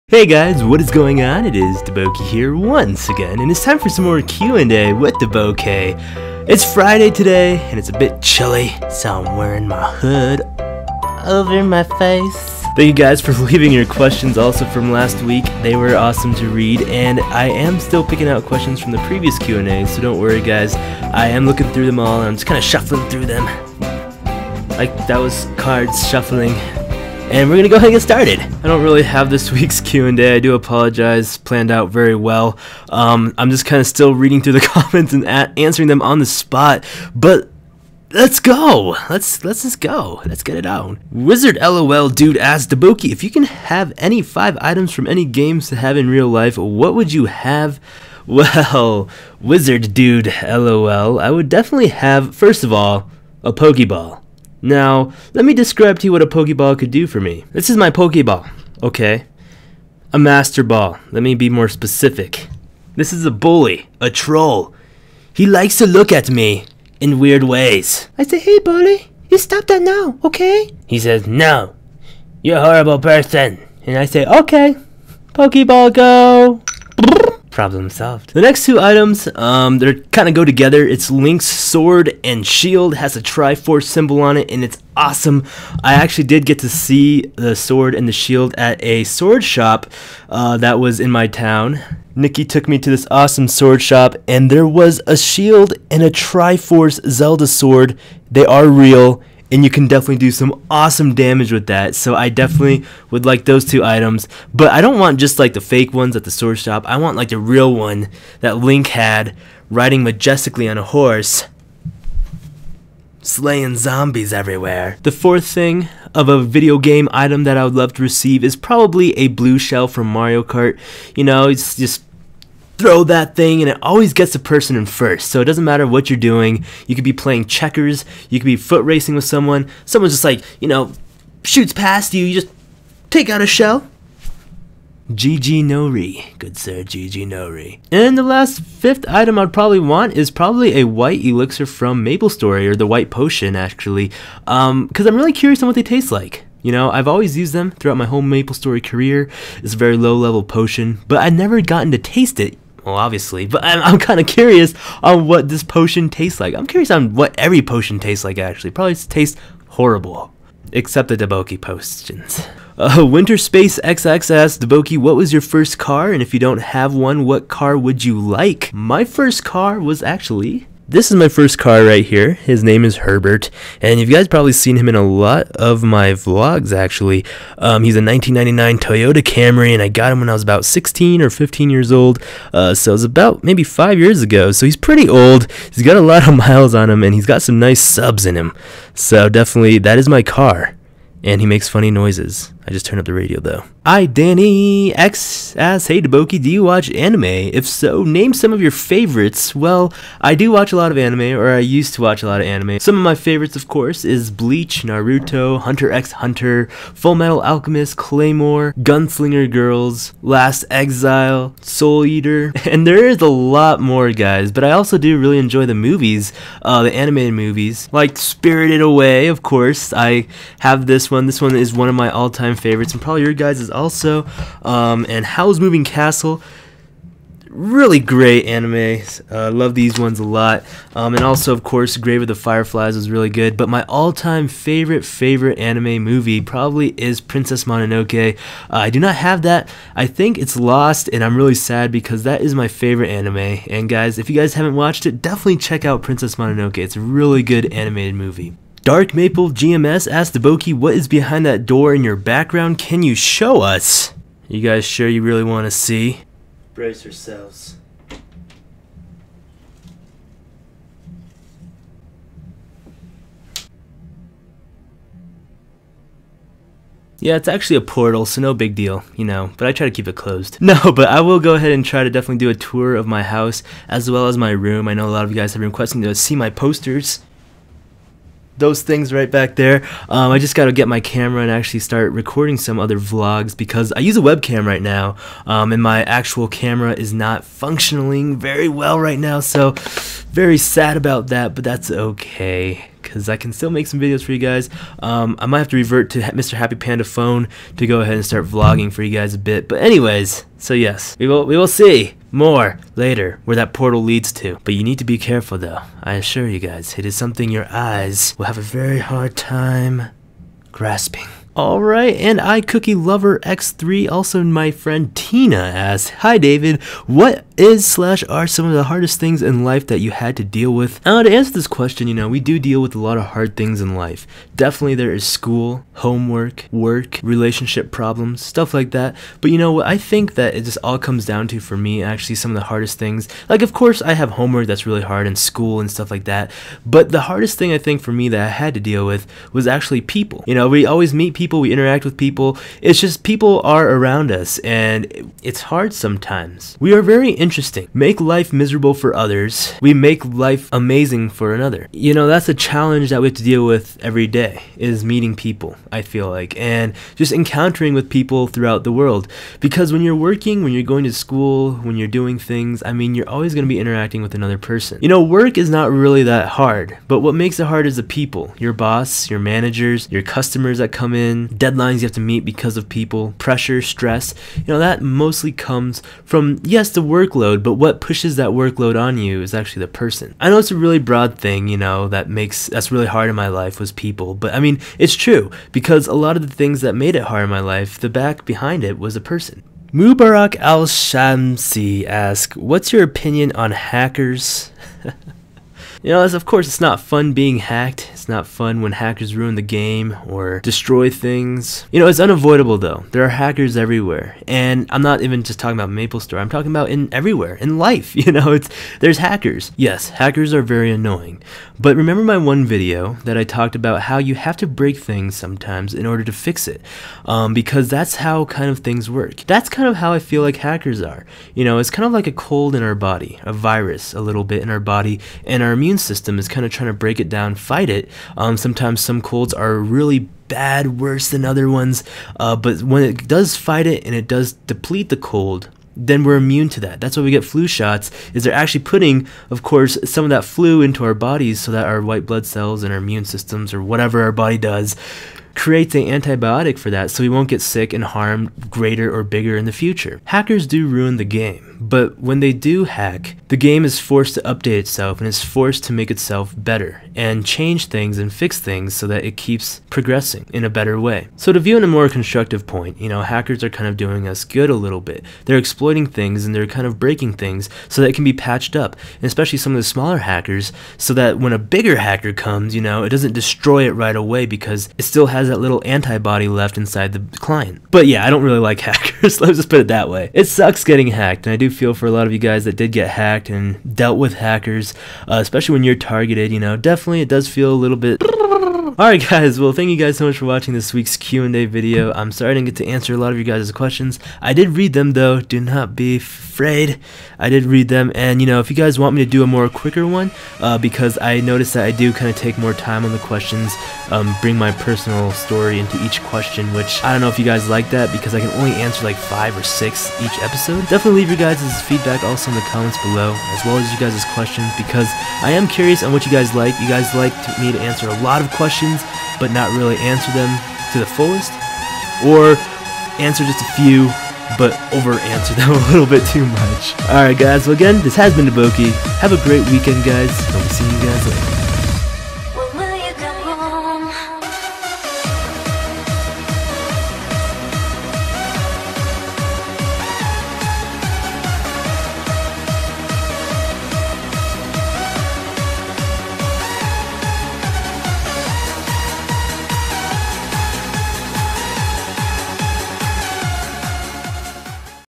Hey guys, what is going on? It is DaBoki here once again, and it's time for some more Q&A with DaBoki. It's Friday today, and it's a bit chilly, so I'm wearing my hood over my face. Thank you guys for leaving your questions also from last week. They were awesome to read, and I am still picking out questions from the previous Q&A, so don't worry guys. I am looking through them all, and I'm just kind of shuffling through them. Like that was cards shuffling. And we're gonna go ahead and get started. I don't really have this week's Q&A. I do apologize. Planned out very well. I'm just kind of still reading through the comments and answering them on the spot. But let's go. Let's just go. Let's get it out. Wizard LOL dude asked DaBoki, if you can have any 5 items from any games to have in real life, what would you have? Well, Wizard dude LOL, I would definitely have, first of all, a Pokeball. Now, let me describe to you what a Pokeball could do for me. This is my Pokeball, okay? A Master Ball. Let me be more specific. This is a bully, a troll. He likes to look at me in weird ways. I say, hey bully, you stop that now, okay? He says, no, you're a horrible person. And I say, okay, Pokeball go. Problem solved. The next 2 items, they kind of go together. It's Link's sword and shield, has a Triforce symbol on it, and it's awesome. I actually did get to see the sword and the shield at a sword shop that was in my town. Nikki took me to this awesome sword shop, and there was a shield and a Triforce Zelda sword. They are real, and you can definitely do some awesome damage with that, so I definitely would like those 2 items. But I don't want just like the fake ones at the sword shop. I want like the real one that Link had, riding majestically on a horse, slaying zombies everywhere. The 4th thing of a video game item that I would love to receive is probably a blue shell from Mario Kart. You know, it's just throw that thing and it always gets the person in first, so it doesn't matter what you're doing. You could be playing checkers, you could be foot racing with someone's just like, you know, shoots past you, you just take out a shell. GG no re, good sir, GG no re. And the last 5th item I'd probably want is probably a white elixir from MapleStory, or the white potion actually, because I'm really curious on what they taste like. You know, I've always used them throughout my whole MapleStory career. It's a very low level potion, but I've never gotten to taste it. Well, obviously, but I'm kind of curious on what this potion tastes like. I'm curious on what every potion tastes like, actually. Probably tastes horrible. Except the DaBoki potions. Winter Space XX asks, DaBoki, what was your first car? And if you don't have one, what car would you like? My first car was actually... this is my first car right here. His name is Herbert, and you guys probably seen him in a lot of my vlogs actually. He's a 1999 Toyota Camry, and I got him when I was about 16 or 15 years old, so it was about maybe 5 years ago, so he's pretty old. He's got a lot of miles on him, and he's got some nice subs in him, so definitely that is my car. And he makes funny noises. I just turned up the radio though. Danny X asks, hey DaBoki, do you watch anime? If so, name some of your favorites. Well, I do watch a lot of anime, or I used to watch a lot of anime. Some of my favorites, of course, is Bleach, Naruto, Hunter x Hunter, Full Metal Alchemist, Claymore, Gunslinger Girls, Last Exile, Soul Eater, and there is a lot more, guys. But I also do really enjoy the movies, the animated movies, like Spirited Away, of course. I have this one. This one is one of my all-time favorites, and probably your guys is also, and Howl's Moving Castle, really great anime. Love these ones a lot, and also of course Grave of the Fireflies was really good. But my all-time favorite anime movie probably is Princess Mononoke. I do not have that. I think it's lost, and I'm really sad because that is my favorite anime. And guys, if you guys haven't watched it, definitely check out Princess Mononoke. It's a really good animated movie. Dark Maple GMS asked DaBoki, what is behind that door in your background? Can you show us? You guys sure you really want to see? Brace yourselves. Yeah, it's actually a portal, so no big deal, you know, but I try to keep it closed. No, but I will go ahead and try to definitely do a tour of my house as well as my room. I know a lot of you guys have been requesting to see my posters. those things right back there. I just gotta get my camera and actually start recording some other vlogs because I use a webcam right now, and my actual camera is not functioning very well right now, so very sad about that, but that's okay, because I can still make some videos for you guys. I might have to revert to Mr. Happy Panda phone to go ahead and start vlogging for you guys a bit, but anyways, so yes, we will see more later where that portal leads to. But you need to be careful though. I assure you guys, it is something your eyes will have a very hard time grasping. Alright, and iCookie Lover X3, also my friend Tina asks, "Hi David, what is/are some of the hardest things in life that you had to deal with?" To answer this question, we do deal with a lot of hard things in life. Definitely there is school, homework, work, relationship problems, stuff like that. But you know what, I think that it just all comes down to, for me, actually some of the hardest things. Like, of course, I have homework that's really hard and school and stuff like that. But the hardest thing I think for me that I had to deal with was actually people. We always meet people, we interact with people. It's just people are around us and it's hard sometimes. We are very interesting. Make life miserable for others. We make life amazing for another. That's a challenge that we have to deal with every day, is meeting people, I feel like, and just encountering with people throughout the world. Because when you're working, when you're going to school, when you're doing things, you're always going to be interacting with another person. Work is not really that hard, but what makes it hard is the people. Your boss, your managers, your customers that come in, deadlines you have to meet because of people, pressure, stress. That mostly comes from, yes, the workload, but what pushes that workload on you is actually the person. I know it's a really broad thing, that's really hard in my life was people, but it's true, because a lot of the things that made it hard in my life, the back behind it was a person. Mubarak Al-Shamsi asks, "What's your opinion on hackers?" Of course, it's not fun being hacked. It's not fun when hackers ruin the game or destroy things. It's unavoidable though. There are hackers everywhere. And I'm not even just talking about MapleStory. I'm talking about everywhere, in life. There's hackers. Yes, hackers are very annoying. But remember my one video that I talked about how you have to break things sometimes in order to fix it. Because that's how kind of things work. That's kind of how I feel like hackers are. It's kind of like a cold in our body, a virus a little bit in our body, and our immune system is kind of trying to break it down, fight it. Sometimes some colds are really bad, worse than other ones, but when it does fight it and it does deplete the cold, then we're immune to that. That's why we get flu shots, is they're actually putting, of course, some of that flu into our bodies so that our white blood cells and our immune systems, or whatever our body does, creates an antibiotic for that, so we won't get sick and harmed greater or bigger in the future. Hackers do ruin the game, but when they do hack, the game is forced to update itself and is forced to make itself better and change things and fix things so that it keeps progressing in a better way. So to view in a more constructive point, hackers are kind of doing us good a little bit. They're exploiting things and they're kind of breaking things so that it can be patched up, and especially some of the smaller hackers, so that when a bigger hacker comes, it doesn't destroy it right away because it still has that little antibody left inside the client. But yeah, I don't really like hackers. Let's just put it that way. It sucks getting hacked, and I do feel for a lot of you guys that did get hacked and dealt with hackers, especially when you're targeted. Definitely it does feel a little bit. Alright guys, well thank you guys so much for watching this week's Q&A video. I'm sorry I didn't get to answer a lot of you guys' questions. I did read them though, do not be afraid. I did read them, and if you guys want me to do a more quicker one, because I noticed that I do kind of take more time on the questions, bring my personal story into each question, which I don't know if you guys like that, because I can only answer like 5 or 6 each episode. Definitely leave your guys' feedback also in the comments below, as well as you guys' questions, because I am curious on what you guys like. You guys like me to answer a lot of questions, but not really answer them to the fullest, or answer just a few but over answer them a little bit too much. Alright guys, well again, this has been DaBoki. Have a great weekend guys, and I'll be seeing you guys later.